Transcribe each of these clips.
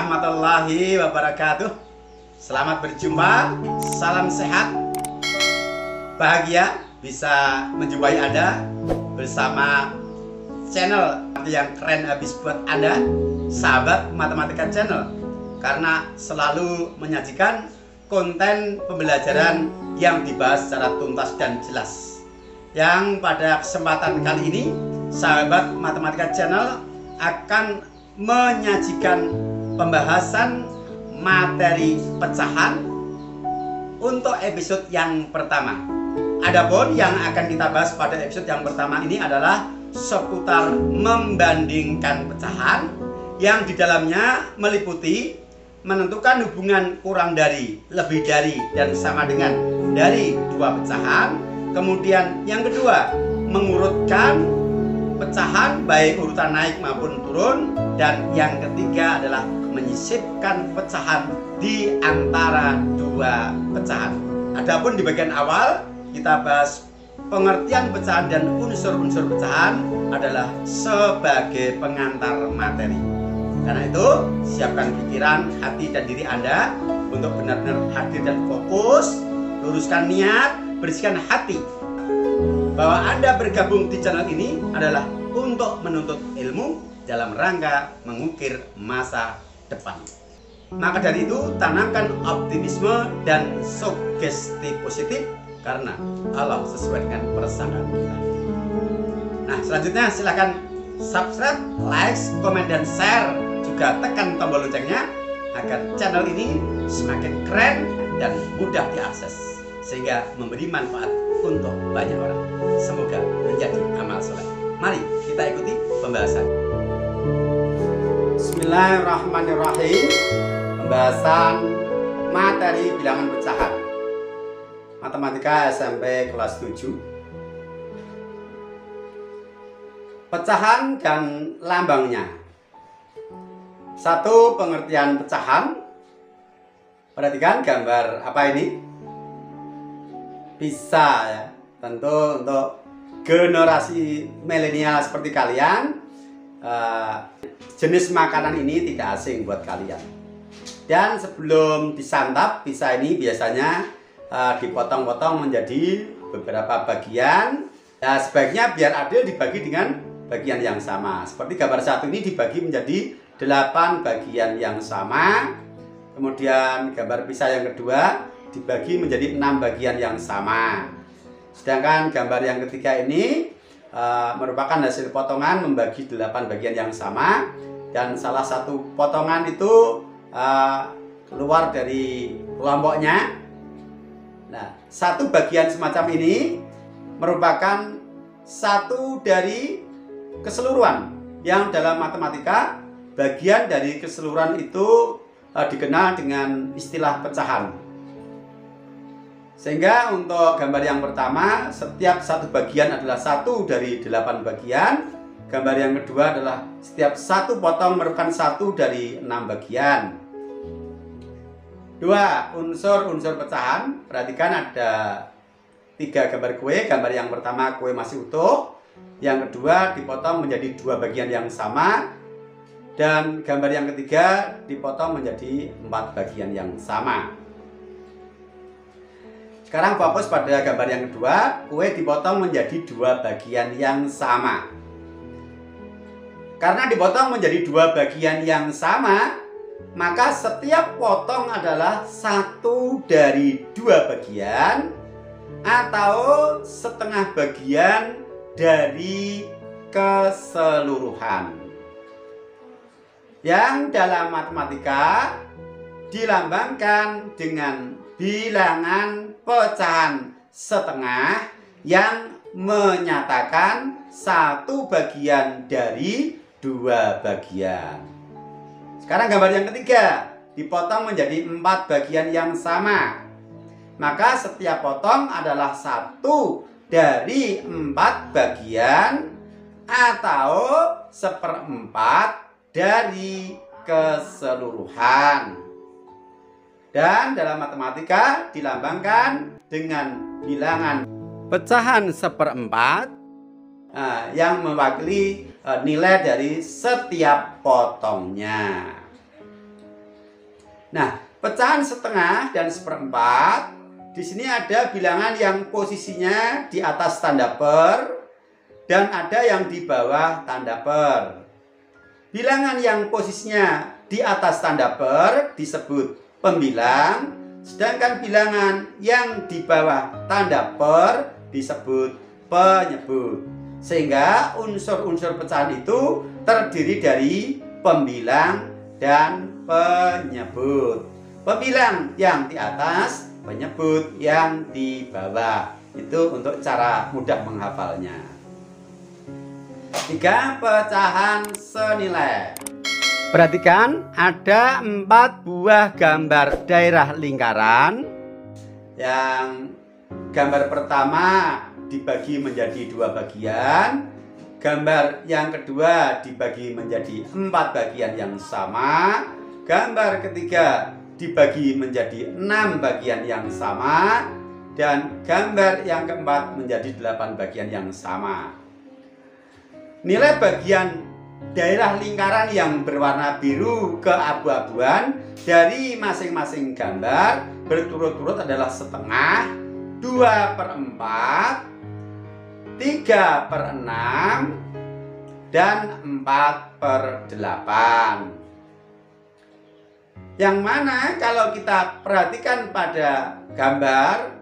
warahmatullahi wabarakatuh. Selamat berjumpa, salam sehat, bahagia bisa menjumpai Anda bersama channel yang keren habis buat Anda, sahabat Matematika Channel, karena selalu menyajikan konten pembelajaran yang dibahas secara tuntas dan jelas. Yang pada kesempatan kali ini, sahabat Matematika Channel akan menyajikan pembahasan materi pecahan untuk episode yang pertama. Adapun yang akan kita bahas pada episode yang pertama ini adalah seputar membandingkan pecahan, yang di dalamnya meliputi menentukan hubungan kurang dari, lebih dari, dan sama dengan dari dua pecahan. Kemudian yang kedua, mengurutkan pecahan baik urutan naik maupun turun. Dan yang ketiga adalah menyisipkan pecahan di antara dua pecahan. Adapun di bagian awal kita bahas pengertian pecahan dan unsur-unsur pecahan adalah sebagai pengantar materi. Karena itu, siapkan pikiran, hati, dan diri Anda untuk benar-benar hadir dan fokus. Luruskan niat, bersihkan hati bahwa Anda bergabung di channel ini adalah untuk menuntut ilmu dalam rangka mengukir masa depan. Maka dari itu, tanamkan optimisme dan sugesti positif karena Allah sesuai dengan persangkaan kita. Nah, selanjutnya silakan subscribe, like, komen, dan share. Juga tekan tombol loncengnya agar channel ini semakin keren dan mudah diakses, sehingga memberi manfaat untuk banyak orang. Semoga menjadi amal soleh. Mari kita ikuti pembahasan. Bismillahirrahmanirrahim. Pembahasan materi bilangan pecahan Matematika SMP kelas 7. Pecahan dan lambangnya. Satu, pengertian pecahan. Perhatikan gambar apa ini? Bisa ya, tentu untuk generasi milenial seperti kalian, jenis makanan ini tidak asing buat kalian. Dan sebelum disantap, pizza ini biasanya dipotong-potong menjadi beberapa bagian. Nah, sebaiknya biar adil dibagi dengan bagian yang sama. Seperti gambar satu ini dibagi menjadi 8 bagian yang sama. Kemudian gambar pizza yang kedua dibagi menjadi 6 bagian yang sama. Sedangkan gambar yang ketiga ini merupakan hasil potongan membagi 8 bagian yang sama, dan salah satu potongan itu keluar dari kelompoknya. Nah, satu bagian semacam ini merupakan satu dari keseluruhan, yang dalam matematika bagian dari keseluruhan itu dikenal dengan istilah pecahan. Sehingga untuk gambar yang pertama, setiap satu bagian adalah satu dari 8 bagian. Gambar yang kedua adalah setiap satu potong merupakan satu dari 6 bagian. 2. Unsur-unsur pecahan. Perhatikan ada 3 gambar kue. Gambar yang pertama kue masih utuh. Yang kedua dipotong menjadi 2 bagian yang sama. Dan gambar yang ketiga dipotong menjadi 4 bagian yang sama. Sekarang fokus pada gambar yang kedua, kue dipotong menjadi 2 bagian yang sama. Karena dipotong menjadi 2 bagian yang sama, maka setiap potong adalah satu dari 2 bagian atau setengah bagian dari keseluruhan, yang dalam matematika dilambangkan dengan bilangan pecahan setengah, yang menyatakan satu bagian dari 2 bagian. Sekarang gambar yang ketiga dipotong menjadi 4 bagian yang sama, maka setiap potong adalah satu dari 4 bagian atau 1/4 dari keseluruhan. Dan dalam matematika dilambangkan dengan bilangan pecahan 1/4 yang mewakili nilai dari setiap potongnya. Nah, pecahan setengah dan seperempat, di sini ada bilangan yang posisinya di atas tanda per dan ada yang di bawah tanda per. Bilangan yang posisinya di atas tanda per disebut pembilang, sedangkan bilangan yang di bawah tanda per disebut penyebut. Sehingga unsur-unsur pecahan itu terdiri dari pembilang dan penyebut. Pembilang yang di atas, penyebut yang di bawah. Itu untuk cara mudah menghafalnya. 3 pecahan senilai. Perhatikan, ada 4 buah gambar daerah lingkaran. Yang gambar pertama dibagi menjadi 2 bagian. Gambar yang kedua dibagi menjadi 4 bagian yang sama. Gambar ketiga dibagi menjadi 6 bagian yang sama. Dan gambar yang keempat menjadi 8 bagian yang sama. Nilai bagian daerah lingkaran yang berwarna biru keabu-abuan dari masing-masing gambar berturut-turut adalah setengah, 2/4, 3/6, dan 4/8. Yang mana kalau kita perhatikan pada gambar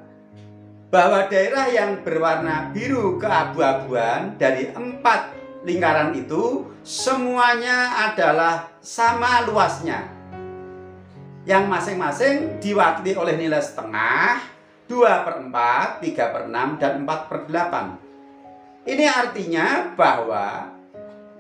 bahwa daerah yang berwarna biru keabu-abuan dari 4 lingkaran itu semuanya adalah sama luasnya, yang masing-masing diwakili oleh nilai setengah, 2/4, 3/6, dan 4/8. Ini artinya bahwa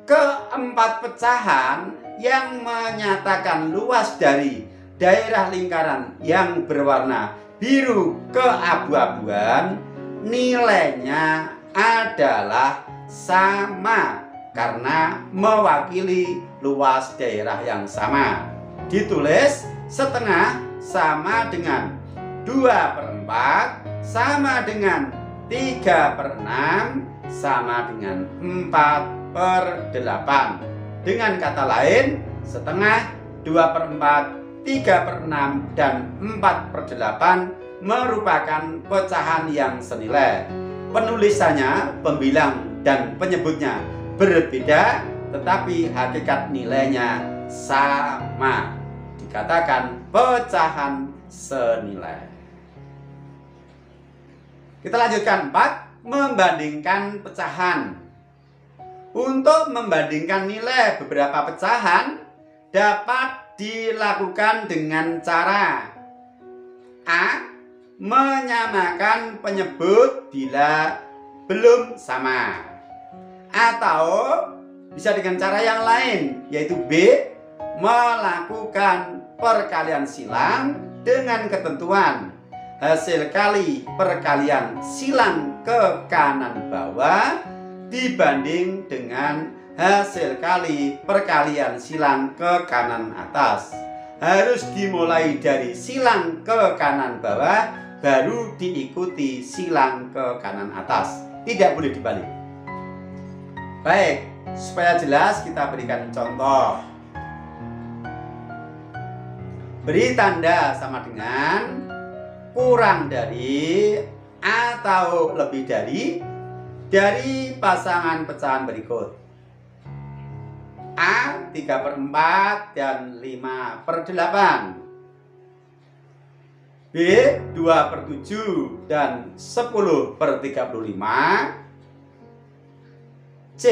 keempat pecahan yang menyatakan luas dari daerah lingkaran yang berwarna biru keabu-abuan nilainya adalah sama karena mewakili luas daerah yang sama. Ditulis setengah sama dengan 2/4 sama dengan 3/6 sama dengan 4/8. Dengan kata lain, setengah, 2/4, 3/6, dan 4/8 merupakan pecahan yang senilai. Penulisannya, pembilang dan penyebutnya berbeda, tetapi hakikat nilainya sama. Dikatakan pecahan senilai. Kita lanjutkan 4. Membandingkan pecahan. Untuk membandingkan nilai beberapa pecahan dapat dilakukan dengan cara A. Menyamakan penyebut bila belum sama, atau bisa dengan cara yang lain, yaitu B. Melakukan perkalian silang dengan ketentuan hasil kali perkalian silang ke kanan bawah dibanding dengan hasil kali perkalian silang ke kanan atas. Harus dimulai dari silang ke kanan bawah, baru diikuti silang ke kanan atas. Tidak boleh dibalik. Baik, supaya jelas kita berikan contoh. Beri tanda sama dengan kurang dari atau lebih dari pasangan pecahan berikut. A 3/4 dan 5/8. B 2/7 dan 10/35. C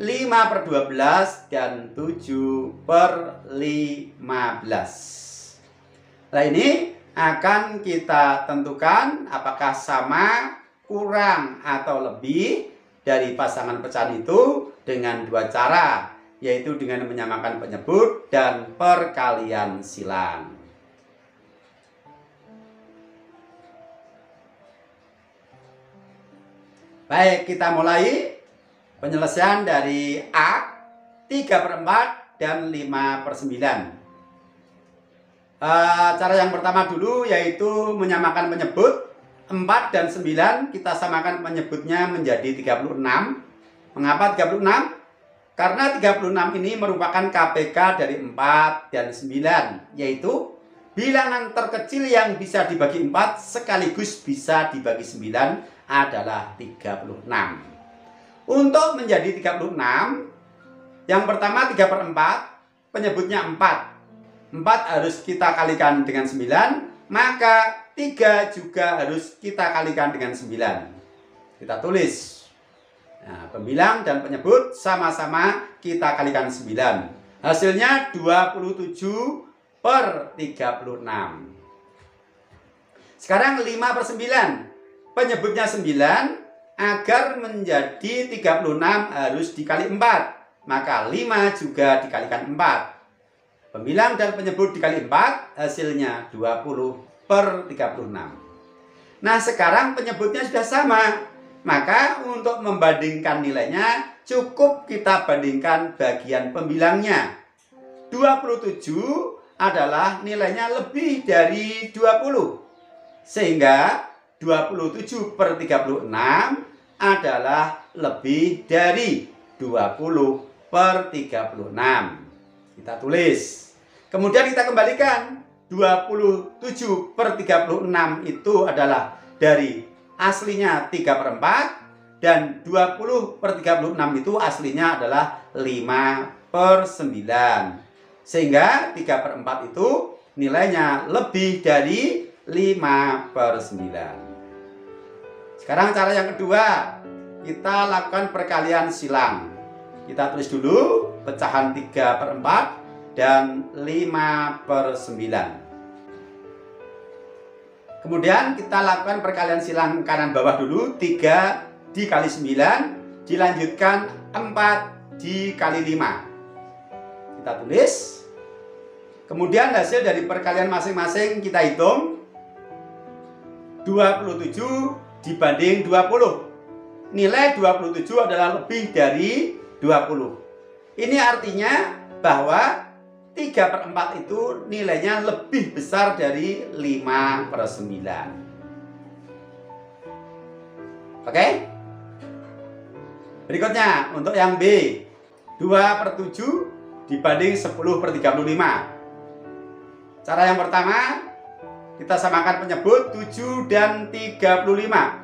5/12 dan 7/15. Nah, ini akan kita tentukan apakah sama, kurang, atau lebih dari pasangan pecahan itu dengan 2 cara, yaitu dengan menyamakan penyebut dan perkalian silang. Baik, kita mulai penyelesaian dari A 3/4 dan 5/9. Cara yang pertama dulu yaitu menyamakan penyebut. 4 dan 9 kita samakan penyebutnya menjadi 36. Mengapa 36? Karena 36 ini merupakan KPK dari 4 dan 9, yaitu bilangan terkecil yang bisa dibagi 4 sekaligus bisa dibagi 9 adalah 36. Untuk menjadi 36, yang pertama 3/4, penyebutnya 4. 4 harus kita kalikan dengan 9, maka 3 juga harus kita kalikan dengan 9. Kita tulis. Nah, pembilang dan penyebut sama-sama kita kalikan 9. Hasilnya 27/36. Sekarang 5/9. Penyebutnya 9, agar menjadi 36 harus dikali 4. Maka 5 juga dikalikan 4. Pembilang dan penyebut dikali 4, hasilnya 20/36. Nah, sekarang penyebutnya sudah sama. Maka untuk membandingkan nilainya, cukup kita bandingkan bagian pembilangnya. 27 adalah nilainya lebih dari 20. Sehingga 27/36 adalah lebih dari 20/36. Kita tulis. Kemudian kita kembalikan. 27/36 itu adalah dari aslinya 3/4. Dan 20/36 itu aslinya adalah 5/9. Sehingga 3/4 itu nilainya lebih dari 5/9. Sekarang cara yang kedua, kita lakukan perkalian silang. Kita tulis dulu pecahan 3/4 dan 5/9. Kemudian kita lakukan perkalian silang kanan bawah dulu. 3 dikali 9 dilanjutkan 4 dikali 5. Kita tulis. Kemudian hasil dari perkalian masing-masing kita hitung. 27 dibanding 20. Nilai 27 adalah lebih dari 20. Ini artinya bahwa 3/4 itu nilainya lebih besar dari 5/9. Oke? Berikutnya untuk yang B. 2/7 dibanding 10/35. Cara yang pertama, kita samakan penyebut 7 dan 35.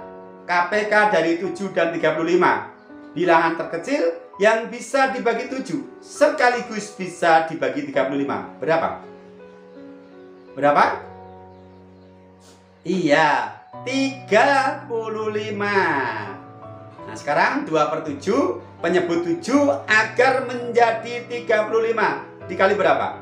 KPK dari 7 dan 35. Bilangan terkecil yang bisa dibagi 7 sekaligus bisa dibagi 35. Berapa? Berapa? Iya, 35. Nah, sekarang 2/7 penyebut 7 agar menjadi 35. Dikali berapa?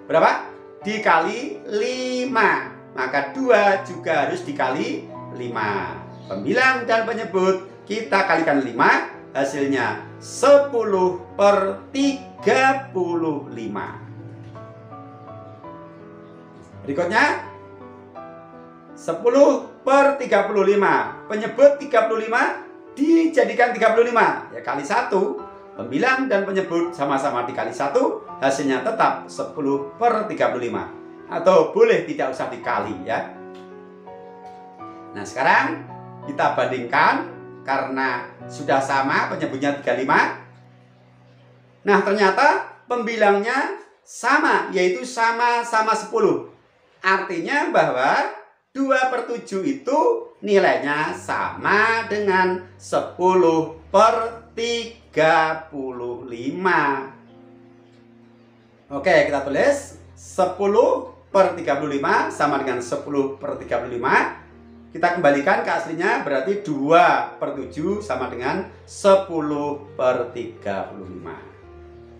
Berapa? Dikali 5. Maka 2 juga harus dikali 5. Pembilang dan penyebut kita kalikan 5, hasilnya 10/35. Berikutnya 10/35. Penyebut 35 dijadikan 35. Ya, kali 1. Pembilang dan penyebut sama-sama dikali 1, hasilnya tetap 10/35. Atau boleh tidak usah dikali ya. Nah, sekarang kita bandingkan karena sudah sama penyebutnya 35. Nah, ternyata pembilangnya sama, yaitu sama-sama 10. Artinya bahwa 2/7 itu nilainya sama dengan 10/35. Oke, kita tulis 10/35 sama dengan 10/35. Kita kembalikan ke aslinya, berarti 2/7 sama dengan 10/35.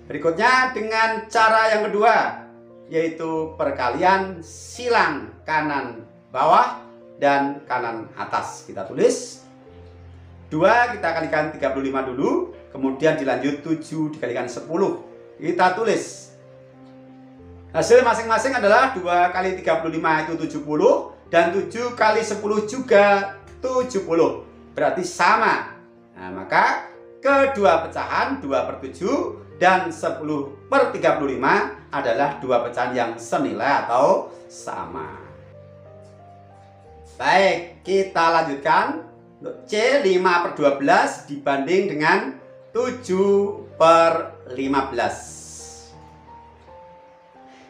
Berikutnya dengan cara yang kedua, yaitu perkalian silang kanan bawah dan kanan atas. Kita tulis 2 kita kalikan 35 dulu, kemudian dilanjut 7 dikalikan 10. Kita tulis hasil masing-masing adalah 2 kali 35 itu 70, dan 7 kali 10 juga 70. Berarti sama. Nah, maka kedua pecahan 2/7 dan 10/35 adalah dua pecahan yang senilai atau sama. Baik, kita lanjutkan. Untuk C, 5/12 dibanding dengan 7/15.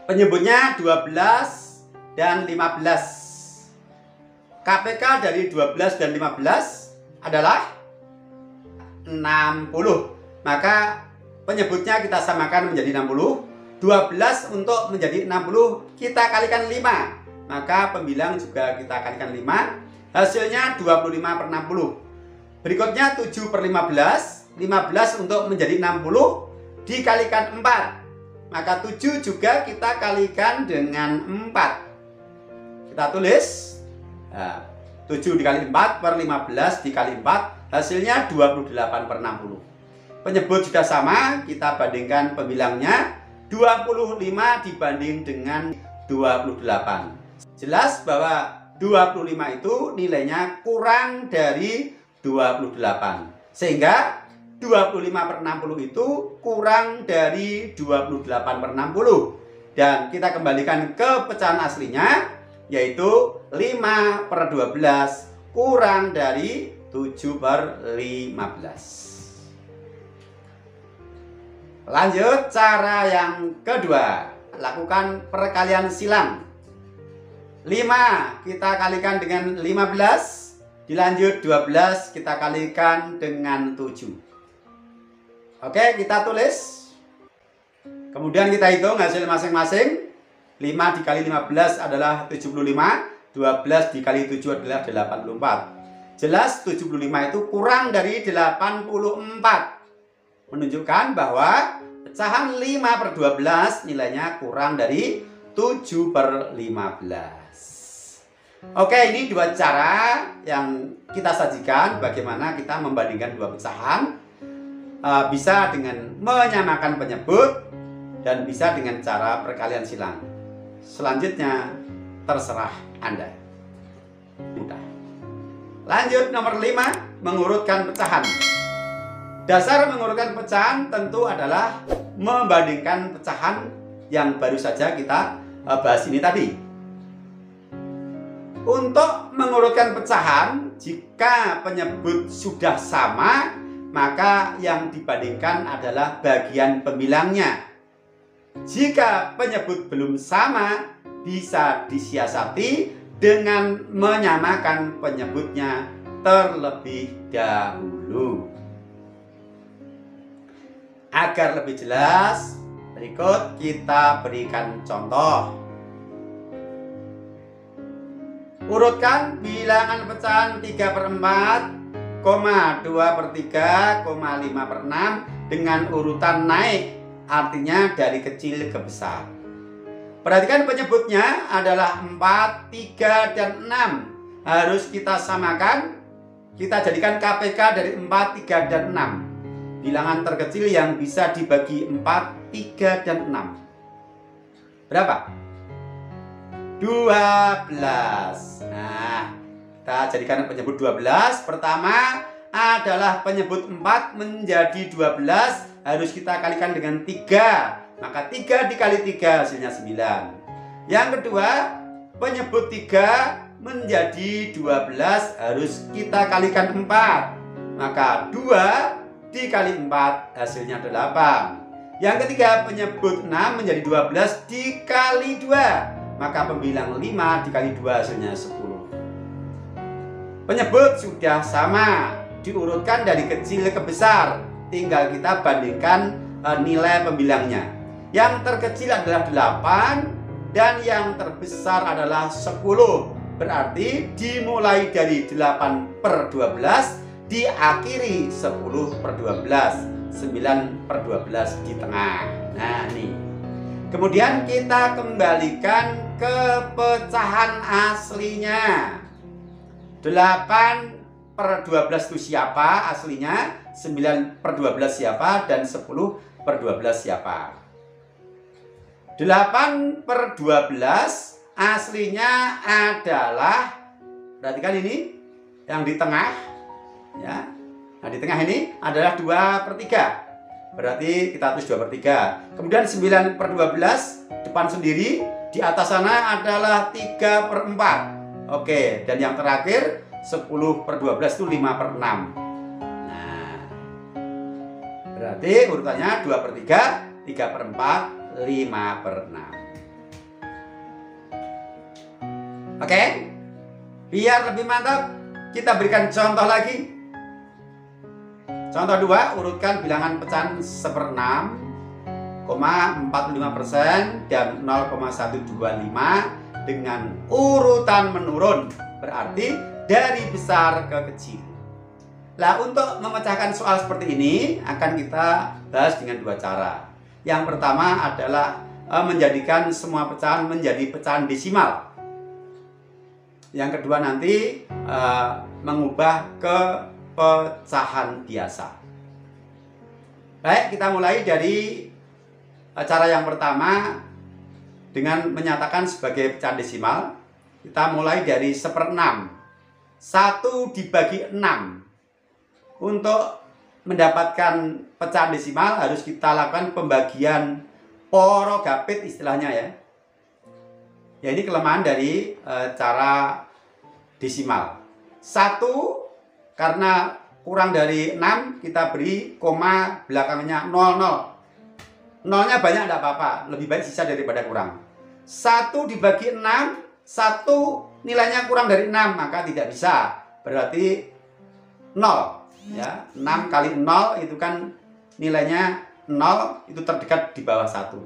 Penyebutnya 12 dan 15. KPK dari 12 dan 15 adalah 60. Maka penyebutnya kita samakan menjadi 60. 12 untuk menjadi 60 kita kalikan 5. Maka pembilang juga kita kalikan 5. Hasilnya 25 per 60. Berikutnya 7 per 15. 15 untuk menjadi 60 dikalikan 4. Maka 7 juga kita kalikan dengan 4. Kita tulis 7 dikali 4 per 15 dikali 4. Hasilnya 28 per 60. Penyebut juga sama. Kita bandingkan pembilangnya 25 dibanding dengan 28. Jelas bahwa 25 itu nilainya kurang dari 28. Sehingga 25 per 60 itu kurang dari 28 per 60. Dan kita kembalikan ke pecahan aslinya, yaitu 5 per 12 kurang dari 7 per 15. Lanjut cara yang kedua. Lakukan perkalian silang. 5 kita kalikan dengan 15. Dilanjut 12 kita kalikan dengan 7. Oke, kita tulis. Kemudian kita hitung hasil masing-masing. 5 dikali 15 adalah 75. 12 dikali 7 adalah 84. Jelas 75 itu kurang dari 84. Menunjukkan bahwa pecahan 5 per 12 nilainya kurang dari 7 per 15. Oke, ini dua cara yang kita sajikan bagaimana kita membandingkan dua pecahan. Bisa dengan menyamakan penyebut dan bisa dengan cara perkalian silang. Selanjutnya terserah Anda. Mudah. Lanjut nomor 5, mengurutkan pecahan. Dasar mengurutkan pecahan tentu adalah membandingkan pecahan yang baru saja kita bahas ini tadi. Untuk mengurutkan pecahan, jika penyebut sudah sama, maka yang dibandingkan adalah bagian pembilangnya. Jika penyebut belum sama, bisa disiasati dengan menyamakan penyebutnya terlebih dahulu. Agar lebih jelas, berikut kita berikan contoh. Urutkan bilangan pecahan 3 per 4, 2 per 3, 5 per 6 dengan urutan naik, artinya dari kecil ke besar. Perhatikan penyebutnya adalah 4, 3, dan 6. Harus kita samakan, kita jadikan KPK dari 4, 3, dan 6. Bilangan terkecil yang bisa dibagi 4, 3, dan 6. Berapa? 12. Nah, kita jadikan penyebut 12. Pertama adalah penyebut 4 menjadi 12. Harus kita kalikan dengan 3. Maka 3 dikali 3 hasilnya 9. Yang kedua, penyebut 3 menjadi 12. Harus kita kalikan 4. Maka 2 dikali 4 hasilnya 8. Yang ketiga, penyebut 6 menjadi 12 dikali 2. Maka pembilang 5 dikali 2 hasilnya 10. Penyebut sudah sama, diurutkan dari kecil ke besar. Tinggal kita bandingkan nilai pembilangnya. Yang terkecil adalah 8 dan yang terbesar adalah 10. Berarti dimulai dari 8 per 12 diakhiri 10 per 12, 9 per 12 di tengah. Nah, nih. Kemudian kita kembalikan ke pecahan aslinya. 8 per 12 itu siapa aslinya? 9 per 12 siapa? Dan 10 per 12 siapa? 8 per 12 aslinya adalah, perhatikan ini, yang di tengah. Ya. Nah, di tengah ini adalah 2 per 3. Berarti kita tulis 2 per 3. Kemudian 9 per 12 depan sendiri. Di atas sana adalah 3 per 4. Oke, dan yang terakhir 10 per 12 itu 5 per 6. Nah, berarti urutannya 2 per 3, 3 per 4, 5 per 6. Oke? Biar lebih mantap, kita berikan contoh lagi. Contoh 2, urutkan bilangan pecahan 1/6,45% dan 0,125 dengan urutan menurun, berarti dari besar ke kecil. Nah, untuk memecahkan soal seperti ini akan kita bahas dengan 2 cara. Yang pertama adalah menjadikan semua pecahan menjadi pecahan desimal. Yang kedua nanti mengubah ke pecahan biasa. Baik, kita mulai dari cara yang pertama dengan menyatakan sebagai pecahan desimal. Kita mulai dari 1/6. 1 dibagi 6. Untuk mendapatkan pecahan desimal harus kita lakukan pembagian porogapit istilahnya ya. Ya, ini kelemahan dari cara desimal. 1 karena kurang dari 6 kita beri koma belakangnya 00. Nolnya banyak tidak apa-apa, lebih baik sisa daripada kurang. 1 dibagi 6, 1 nilainya kurang dari 6 maka tidak bisa, berarti 0. Ya, 6 kali 0 itu kan nilainya 0, itu terdekat di bawah 1.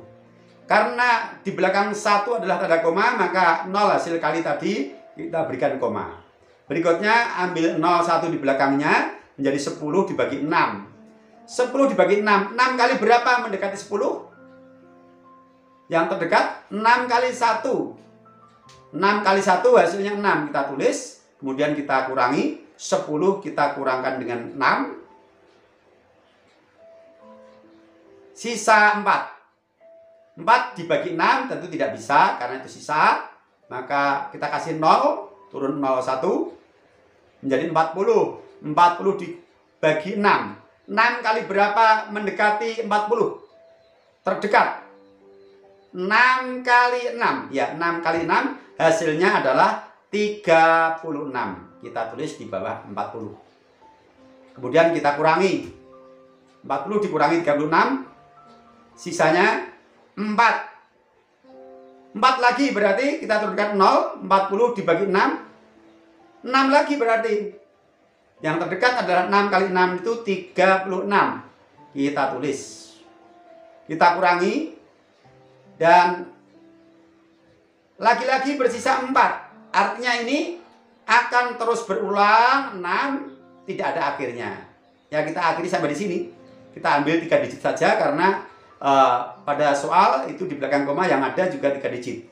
Karena di belakang 1 adalah tanda koma, maka 0 hasil kali tadi kita berikan koma. Berikutnya ambil 01 di belakangnya, menjadi 10 dibagi 6. 10 dibagi 6, 6 kali berapa mendekati 10? Yang terdekat 6 kali 1. 6 kali 1 hasilnya 6, kita tulis, kemudian kita kurangi. 10 kita kurangkan dengan 6, sisa 4. 4 dibagi 6 tentu tidak bisa karena itu sisa, maka kita kasih 0, turun 01 menjadi 40. 40 dibagi 6, 6 kali berapa mendekati 40? Terdekat 6 kali 6, ya 6 kali 6 hasilnya adalah 36. Kita tulis di bawah 40. Kemudian kita kurangi. 40 dikurangi 36, sisanya 4. 4 lagi berarti kita turunkan 0, 40 dibagi 6, 6 lagi berarti. Yang terdekat adalah 6 kali 6 itu 36. Kita tulis. Kita kurangi. Dan lagi-lagi bersisa 4. Artinya ini akan terus berulang, 6 tidak ada akhirnya. Ya, kita akhiri sampai di sini. Kita ambil 3 digit saja karena pada soal itu di belakang koma yang ada juga 3 digit.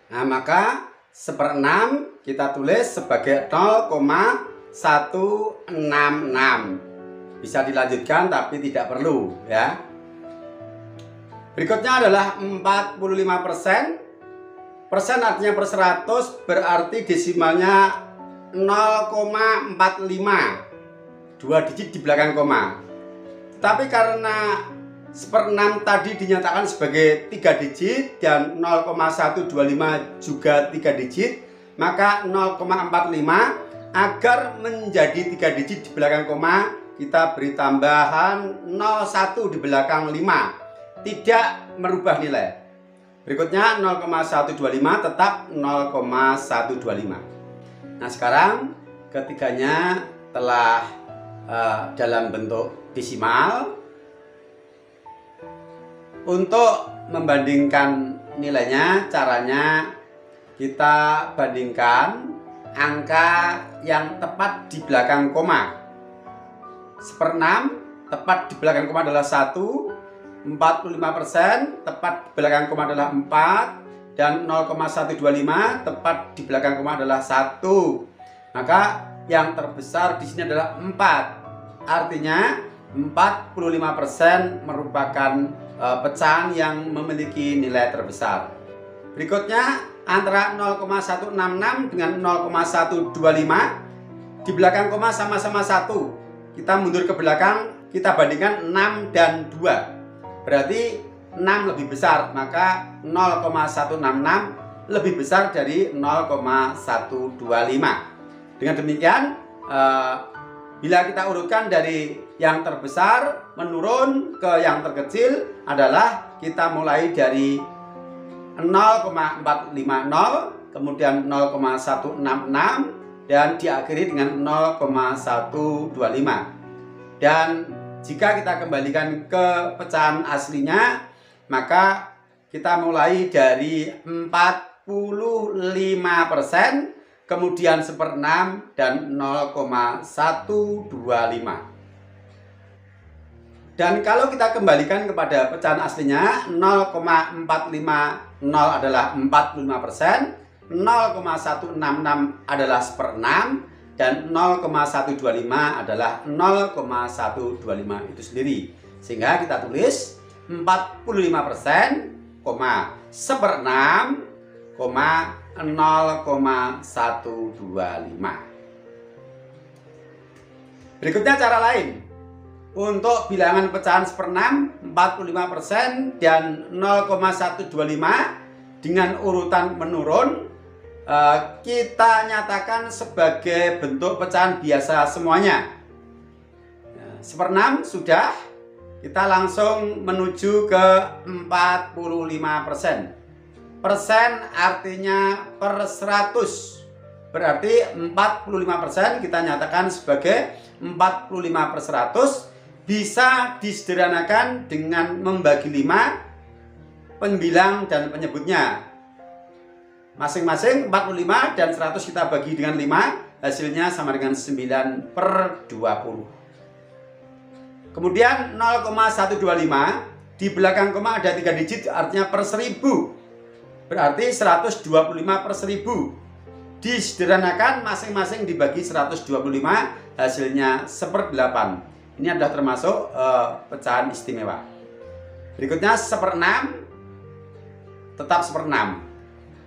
Nah, maka 1/6 kita tulis sebagai 0,166. Bisa dilanjutkan tapi tidak perlu ya. Berikutnya adalah 45%. Persen artinya per 100, berarti desimalnya 0,45. 2 digit di belakang koma. Tapi karena 1/6 tadi dinyatakan sebagai 3 digit dan 0,125 juga 3 digit, maka 0,45 agar menjadi 3 digit di belakang koma, kita beri tambahan 01 di belakang 5. Tidak merubah nilai. Berikutnya 0,125 tetap 0,125. Nah, sekarang ketiganya telah dalam bentuk desimal. Untuk membandingkan nilainya, caranya kita bandingkan angka yang tepat di belakang koma. 1/6 tepat di belakang koma adalah 1. 45% tepat di belakang koma adalah 4, dan 0,125 tepat di belakang koma adalah 1. Maka yang terbesar di sini adalah 4. Artinya 45% merupakan pecahan yang memiliki nilai terbesar. Berikutnya antara 0,166 dengan 0,125 di belakang koma sama-sama 1. Kita mundur ke belakang, kita bandingkan 6 dan 2. Berarti 6 lebih besar, maka 0,166 lebih besar dari 0,125. Dengan demikian, bila kita urutkan dari yang terbesar menurun ke yang terkecil adalah kita mulai dari 0,450, kemudian 0,166, dan diakhiri dengan 0,125. Dan jika kita kembalikan ke pecahan aslinya, maka kita mulai dari 45%, kemudian 1/6 dan 0,125. Dan kalau kita kembalikan kepada pecahan aslinya, 0,450 adalah 45%, 0,166 adalah 1/6, dan 0,125 adalah 0,125 itu sendiri. Sehingga kita tulis 45%, 1/6, 0,125. Berikutnya cara lain. Untuk bilangan pecahan 1/6, 45% dan 0,125 dengan urutan menurun, kita nyatakan sebagai bentuk pecahan biasa semuanya. 1/6 sudah, kita langsung menuju ke 45%. Persen artinya per 100. Berarti 45% kita nyatakan sebagai 45/100. Bisa disederhanakan dengan membagi 5 pembilang dan penyebutnya. Masing-masing 45 dan 100 kita bagi dengan 5, hasilnya sama dengan 9/20. Kemudian 0,125, di belakang koma ada 3 digit, artinya per 1000. Berarti 125/1000. Disederhanakan, masing-masing dibagi 125, hasilnya 1/8. Ini adalah termasuk pecahan istimewa. Berikutnya 1/6, tetap 1/6.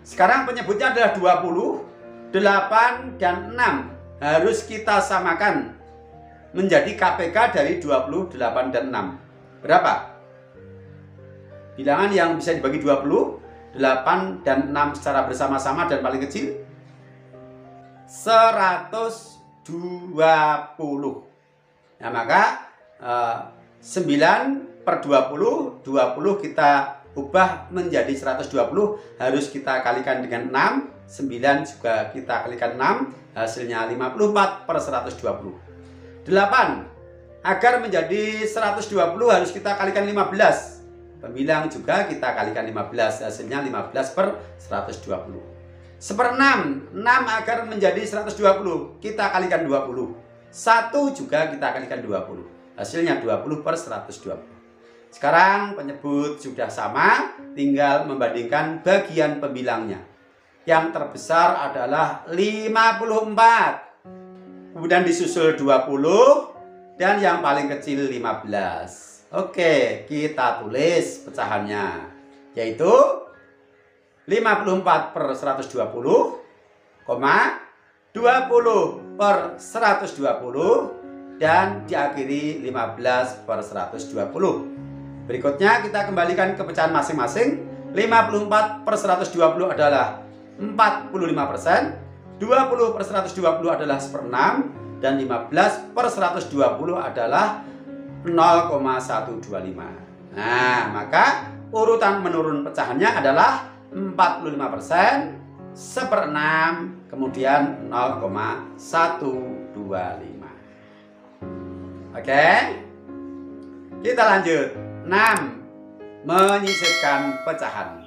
Sekarang penyebutnya adalah 20, 8, dan 6. Harus kita samakan menjadi KPK dari 20, 8, dan 6. Berapa? Bilangan yang bisa dibagi 20, 8, dan 6 secara bersama-sama dan paling kecil 120. Nah, maka 9/20, 20 kita ubah menjadi 120, harus kita kalikan dengan 6, 9 juga kita kalikan 6, hasilnya 54/120. 8, agar menjadi 120 harus kita kalikan 15. Pembilang juga kita kalikan 15, hasilnya 15/120. 1/6, 6 agar menjadi 120, kita kalikan 20. 1 juga kita kalikan 20, hasilnya 20/120. Sekarang penyebut sudah sama, tinggal membandingkan bagian pembilangnya. Yang terbesar adalah 54, kemudian disusul 20, dan yang paling kecil 15. Oke, kita tulis pecahannya, yaitu 54/120, 20/120, dan diakhiri 15/120. Berikutnya kita kembalikan ke pecahan masing-masing. 54/120 adalah 45%, 20/120 adalah 1/6, dan 15/120 adalah 0,125. Nah, maka urutan menurun pecahannya adalah 45%, 1/6, kemudian 0,125. Oke, kita lanjut. 6. Menyisipkan pecahan.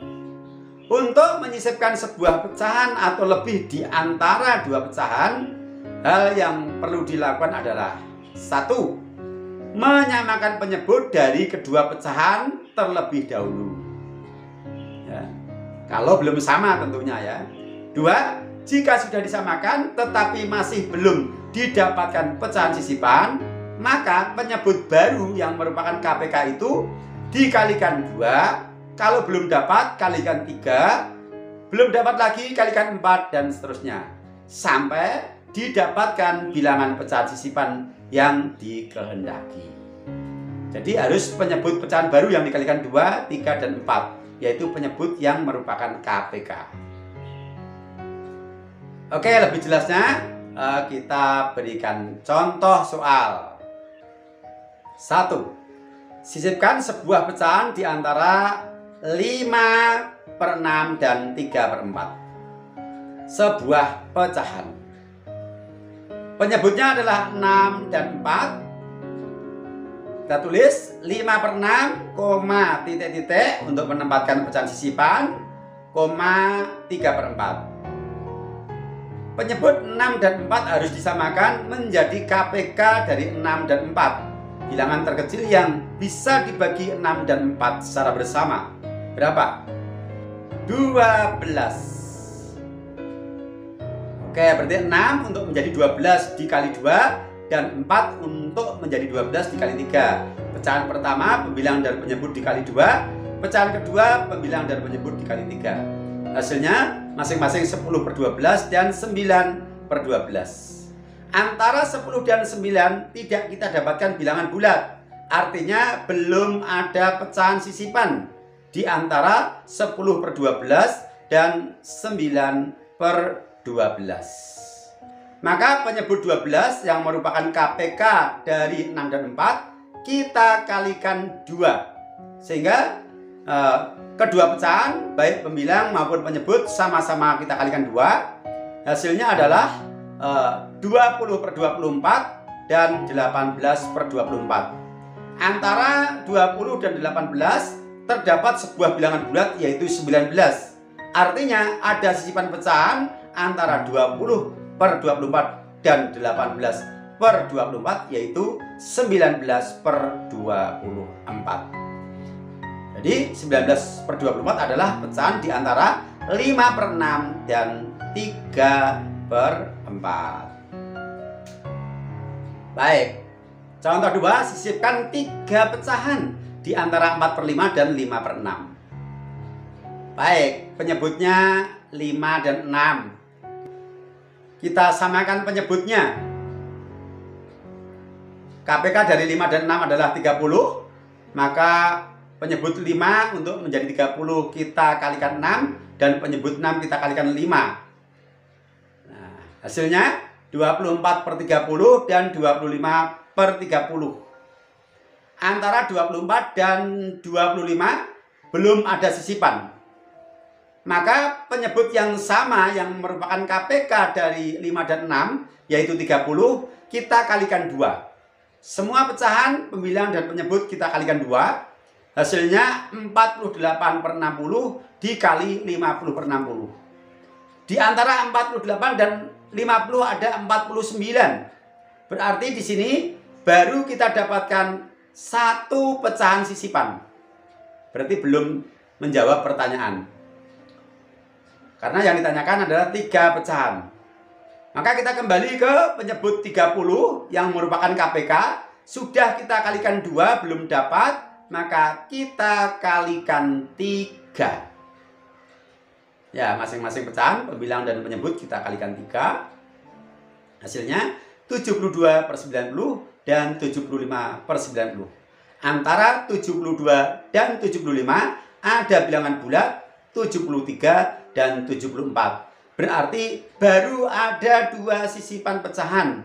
Untuk menyisipkan sebuah pecahan atau lebih di antara dua pecahan, hal yang perlu dilakukan adalah 1. Menyamakan penyebut dari kedua pecahan terlebih dahulu. Ya, kalau belum sama tentunya ya. 2. Jika sudah disamakan tetapi masih belum didapatkan pecahan sisipan, maka penyebut baru yang merupakan KPK itu dikalikan 2. Kalau belum dapat, kalikan 3. Belum dapat lagi, kalikan 4, dan seterusnya, sampai didapatkan bilangan pecahan sisipan yang dikehendaki. Jadi harus penyebut pecahan baru yang dikalikan 2, 3, dan 4, yaitu penyebut yang merupakan KPK. Oke, lebih jelasnya kita berikan contoh soal. 1. Sisipkan sebuah pecahan di antara 5 per 6 dan 3 per 4. Sebuah pecahan. Penyebutnya adalah 6 dan 4. Kita tulis 5 per 6, koma, titik-titik untuk menempatkan pecahan sisipan, koma, 3 per 4. Penyebut 6 dan 4 harus disamakan menjadi KPK dari 6 dan 4. Bilangan terkecil yang bisa dibagi 6 dan 4 secara bersama. Berapa? 12. Oke, berarti 6 untuk menjadi 12 dikali 2 dan 4 untuk menjadi 12 dikali 3. Pecahan pertama pembilang dan penyebut dikali 2, pecahan kedua pembilang dan penyebut dikali 3. Hasilnya masing-masing 10 per 12 dan 9 per 12. Antara 10 dan 9 tidak kita dapatkan bilangan bulat. Artinya belum ada pecahan sisipan di antara 10 per 12 dan 9 per 12. Maka penyebut 12 yang merupakan KPK dari 6 dan 4 kita kalikan 2. Sehingga kedua pecahan baik pembilang maupun penyebut sama-sama kita kalikan 2. Hasilnya adalah 20 per 24 dan 18 per 24. Antara 20 dan 18 terdapat sebuah bilangan bulat yaitu 19. Artinya ada sisipan pecahan antara 20 per 24 dan 18 per 24 yaitu 19 per 24. Jadi 19 per 24 adalah pecahan di antara 5 per 6 dan 3 per 4. Baik, contoh 2, sisipkan 3 pecahan di antara 4 per 5 dan 5 per 6. Baik, penyebutnya 5 dan 6. Kita samakan penyebutnya. KPK dari 5 dan 6 adalah 30. Maka penyebut 5 untuk menjadi 30 kita kalikan 6. Dan penyebut 6 kita kalikan 5. Nah, hasilnya 24 per 30 dan 25 per 30. Antara 24 dan 25 belum ada sisipan. Maka penyebut yang sama yang merupakan KPK dari 5 dan 6 yaitu 30 kita kalikan 2. Semua pecahan pembilang dan penyebut kita kalikan 2. Hasilnya 48 per 60 dikali 50 per 60. Di antara 48 dan 50 ada 49. Berarti di sini baru kita dapatkan satu pecahan sisipan. Berarti belum menjawab pertanyaan. Karena yang ditanyakan adalah 3 pecahan. Maka kita kembali ke penyebut 30 yang merupakan KPK. Sudah kita kalikan 2 belum dapat. Maka kita kalikan 3. Ya, masing-masing pecahan pembilang dan penyebut kita kalikan 3. Hasilnya 72 per 90 dan 75 per 90. Antara 72 dan 75 ada bilangan bulat 73 dan 74. Berarti baru ada 2 sisipan pecahan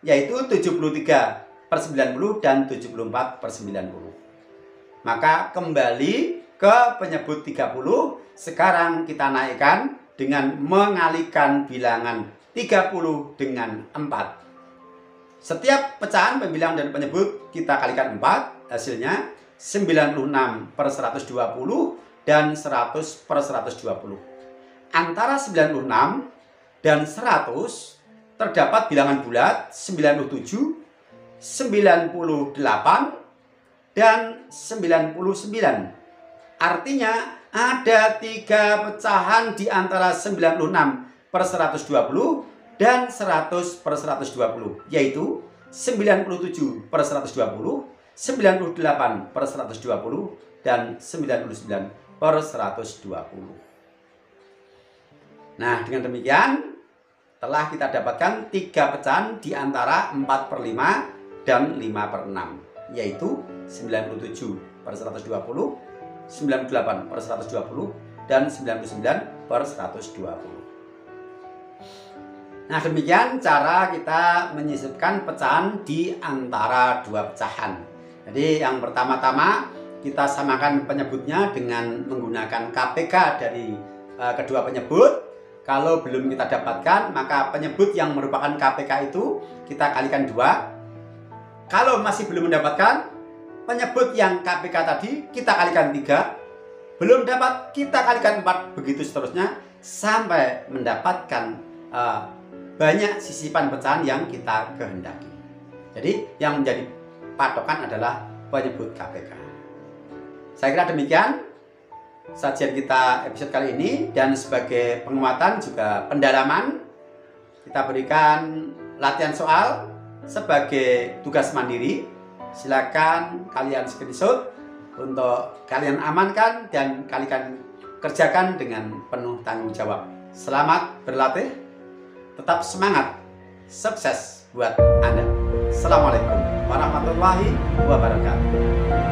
yaitu 73 per 90 dan 74 per 90. Maka kembali ke penyebut 30. Sekarang kita naikkan dengan mengalihkan bilangan 30 dengan 4. Setiap pecahan pembilang dan penyebut kita kalikan 4. Hasilnya 96 per 120 dan 100 per 120. Antara 96 dan 100 terdapat bilangan bulat 97, 98, dan 99. Artinya ada 3 pecahan di antara 96 per 120 dan 100 per 120, yaitu 97 per 120, 98 per 120, dan 99 per 120. Nah, dengan demikian telah kita dapatkan 3 pecahan di antara 4 per 5 dan 5 per 6, yaitu 97 per 120, 98 per 120, dan 99 per 120. Nah, demikian cara kita menyisipkan pecahan di antara 2 pecahan. Jadi yang pertama-tama kita samakan penyebutnya dengan menggunakan KPK dari kedua penyebut. Kalau belum kita dapatkan, maka penyebut yang merupakan KPK itu kita kalikan 2. Kalau masih belum mendapatkan, penyebut yang KPK tadi kita kalikan 3. Belum dapat, kita kalikan 4. Begitu seterusnya sampai mendapatkan banyak sisipan pecahan yang kita kehendaki. Jadi yang menjadi patokan adalah penyebut KPK. Saya kira demikian sajian kita episode kali ini, dan sebagai penguatan juga pendalaman kita berikan latihan soal sebagai tugas mandiri. Silakan kalian screenshot untuk kalian amankan dan kalian kerjakan dengan penuh tanggung jawab. Selamat berlatih. Tetap semangat, sukses buat Anda. Assalamualaikum warahmatullahi wabarakatuh.